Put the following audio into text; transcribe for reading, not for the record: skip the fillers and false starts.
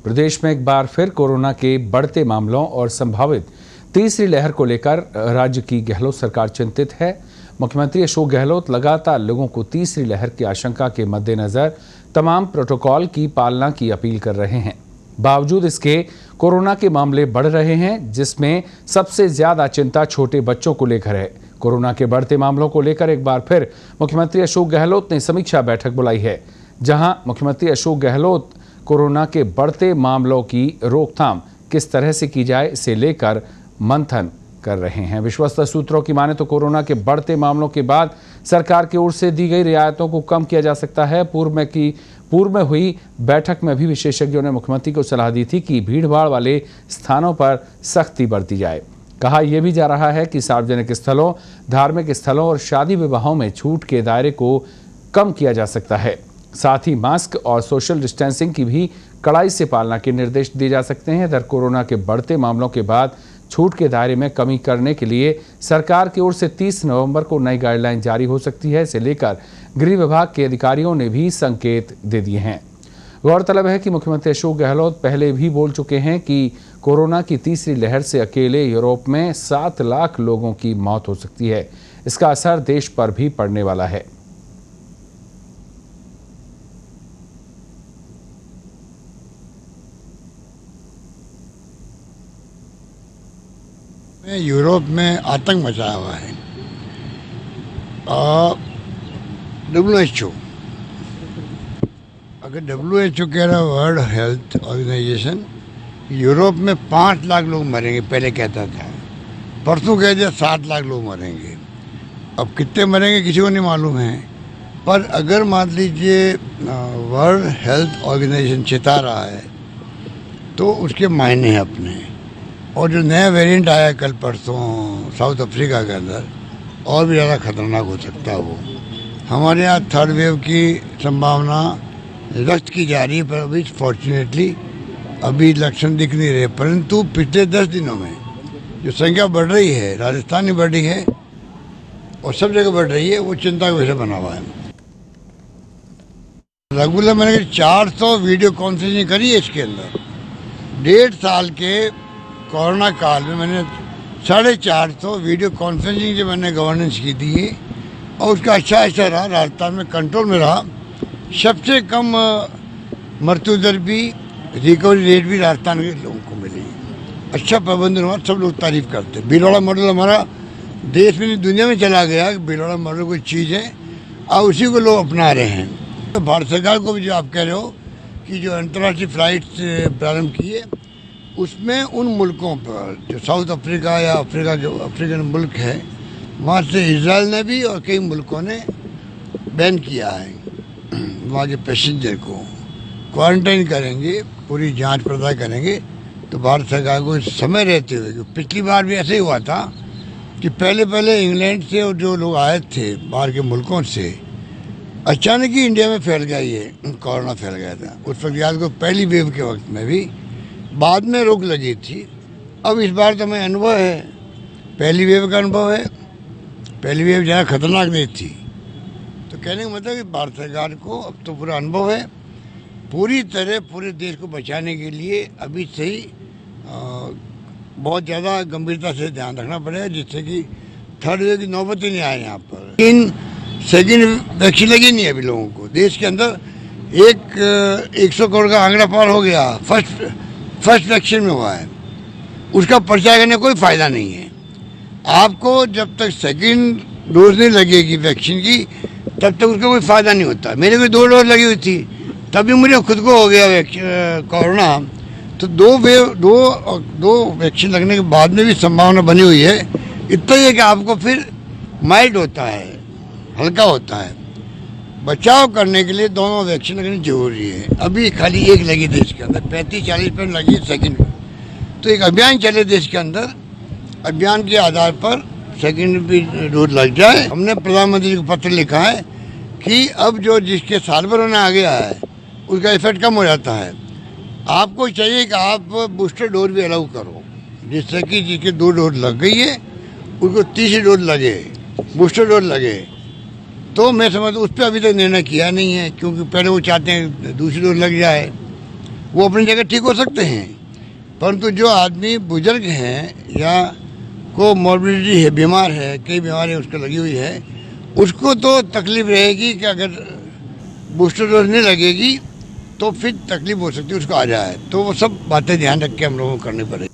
प्रदेश में एक बार फिर कोरोना के बढ़ते मामलों और संभावित तीसरी लहर को लेकर राज्य की गहलोत सरकार चिंतित है। मुख्यमंत्री अशोक गहलोत लगातार लोगों को तीसरी लहर की आशंका के मद्देनजर तमाम प्रोटोकॉल की पालना की अपील कर रहे हैं। बावजूद इसके कोरोना के मामले बढ़ रहे हैं, जिसमें सबसे ज्यादा चिंता छोटे बच्चों को लेकर है। कोरोना के बढ़ते मामलों को लेकर एक बार फिर मुख्यमंत्री अशोक गहलोत ने समीक्षा बैठक बुलाई है, जहां मुख्यमंत्री अशोक गहलोत कोरोना के बढ़ते मामलों की रोकथाम किस तरह से की जाए, इसे लेकर मंथन कर रहे हैं। विश्वस्त सूत्रों की माने तो कोरोना के बढ़ते मामलों के बाद सरकार की ओर से दी गई रियायतों को कम किया जा सकता है। पूर्व में हुई बैठक में भी विशेषज्ञों ने मुख्यमंत्री को सलाह दी थी कि भीड़भाड़ वाले स्थानों पर सख्ती बरती जाए। कहा यह भी जा रहा है कि सार्वजनिक स्थलों, धार्मिक स्थलों और शादी विवाहों में छूट के दायरे को कम किया जा सकता है। साथ ही मास्क और सोशल डिस्टेंसिंग की भी कड़ाई से पालना के निर्देश दिए जा सकते हैं। इधर कोरोना के बढ़ते मामलों के बाद छूट के दायरे में कमी करने के लिए सरकार की ओर से 30 नवंबर को नई गाइडलाइन जारी हो सकती है। इसे लेकर गृह विभाग के अधिकारियों ने भी संकेत दे दिए हैं। गौरतलब है कि मुख्यमंत्री अशोक गहलोत पहले भी बोल चुके हैं कि कोरोना की तीसरी लहर से अकेले यूरोप में 7 लाख लोगों की मौत हो सकती है। इसका असर देश पर भी पड़ने वाला है। यूरोप में आतंक मचाया हुआ है। WHO, अगर WHO कह रहा है, वर्ल्ड हेल्थ ऑर्गेनाइजेशन, यूरोप में 5 लाख लोग मरेंगे, पहले कहता था। परसों कह दिया 7 लाख लोग मरेंगे। अब कितने मरेंगे किसी को नहीं मालूम है, पर अगर मान लीजिए वर्ल्ड हेल्थ ऑर्गेनाइजेशन चेता रहा है तो उसके मायने हैं अपने। और जो नया वेरिएंट आया कल परसों साउथ अफ्रीका के अंदर, और भी ज़्यादा खतरनाक हो सकता है वो। हमारे यहाँ थर्ड वेव की संभावना व्यक्त की जा रही है, पर अभी फॉर्चुनेटली अभी लक्षण दिख नहीं रहे। परंतु पिछले 10 दिनों में जो संख्या बढ़ रही है, राजस्थान में बढ़ रही है और सब जगह बढ़ रही है, वो चिंता का विषय बना हुआ है। रेगुलर मैंने 400 वीडियो कॉन्फ्रेंसिंग करी है इसके अंदर। 1.5 साल के कोरोना काल में मैंने 450 वीडियो कॉन्फ्रेंसिंग से मैंने गवर्नेंस की थी और उसका अच्छा असर रहा। राजस्थान में कंट्रोल में रहा। सबसे कम मृत्यु दर भी, रिकवरी रेट भी राजस्थान के लोगों को मिली। अच्छा प्रबंधन हुआ, सब लोग तारीफ करते हैं। भीलवाड़ा मॉडल हमारा देश में नहीं दुनिया में चला गया। भीलवाड़ा मॉडल कोई चीज़ है और उसी को लोग अपना रहे हैं। तो भारत सरकार को भी जो आप कह रहे हो कि जो अंतर्राष्ट्रीय फ्लाइट प्रारंभ किए, उसमें उन मुल्कों पर जो साउथ अफ्रीका या अफ्रीका जो अफ्रीकन मुल्क है, वहाँ से इजराइल ने भी और कई मुल्कों ने बैन किया है। वहाँ के पैसेंजर को क्वारंटाइन करेंगे, पूरी जांच पड़ताल करेंगे। तो भारत सरकार को समय रहते हुए, पिछली बार भी ऐसे ही हुआ था कि पहले इंग्लैंड से और जो लोग आए थे बाहर के मुल्कों से, अचानक ही इंडिया में फैल गया, ये कोरोना फैल गया था। उस वक्त याद को पहली वेव के वक्त में भी बाद में रोक लगी थी। अब इस बार तो हमें अनुभव है, पहली वेव का अनुभव है। पहली वेव ज़्यादा खतरनाक नहीं थी। तो कहने का मतलब कि भारत सरकार को अब तो पूरा अनुभव है। पूरी तरह पूरे देश को बचाने के लिए अभी से ही बहुत ज़्यादा गंभीरता से ध्यान रखना पड़ेगा, जिससे कि थर्ड वेव की नौबत ही नहीं आए यहाँ पर। लेकिन सेकेंड वैक्सीन लगी नहीं है अभी लोगों को। देश के अंदर 100 करोड़ का आंकड़ा पार हो गया। फर्स्ट वैक्सीन में हुआ है, उसका प्रचार करने कोई फ़ायदा नहीं है। आपको जब तक सेकंड डोज नहीं लगेगी वैक्सीन की, तब तक उसका कोई फ़ायदा नहीं होता। मेरे को 2 डोज लगी हुई थी, तभी मुझे खुद को हो गया कोरोना। तो 2 वैक्सीन लगने के बाद में भी संभावना बनी हुई है। इतना ही है कि आपको फिर माइल्ड होता है, हल्का होता है। बचाव करने के लिए दोनों वैक्सीन लगनी जरूरी है। अभी खाली एक लगी देश के अंदर, 35-40% लगी सेकंड। तो एक अभियान चले देश के अंदर, अभियान के आधार पर सेकंड भी डोज लग जाए। हमने प्रधानमंत्री को पत्र लिखा है कि अब जो जिसके साल भर होने आ गया है, उसका इफेक्ट कम हो जाता है। आपको चाहिए कि आप बूस्टर डोज भी अलाउ करो, जिससे कि जिसके 2 डोज लग गई है उसको तीसरी डोज लगे, बूस्टर डोज लगे। तो मैं समझता हूँ उस पर अभी तक निर्णय किया नहीं है, क्योंकि पहले वो चाहते हैं दूसरी डोज लग जाए। वो अपनी जगह ठीक हो सकते हैं, परंतु जो आदमी बुजुर्ग हैं या को मॉर्बिडिटी है, बीमार है, कई बीमारियाँ उसको लगी हुई है, उसको तो तकलीफ रहेगी कि अगर बूस्टर डोज नहीं लगेगी तो फिर तकलीफ हो सकती है, उसको आ जाए। तो वो सब बातें ध्यान रख के हम लोगों को करनी पड़ेगी।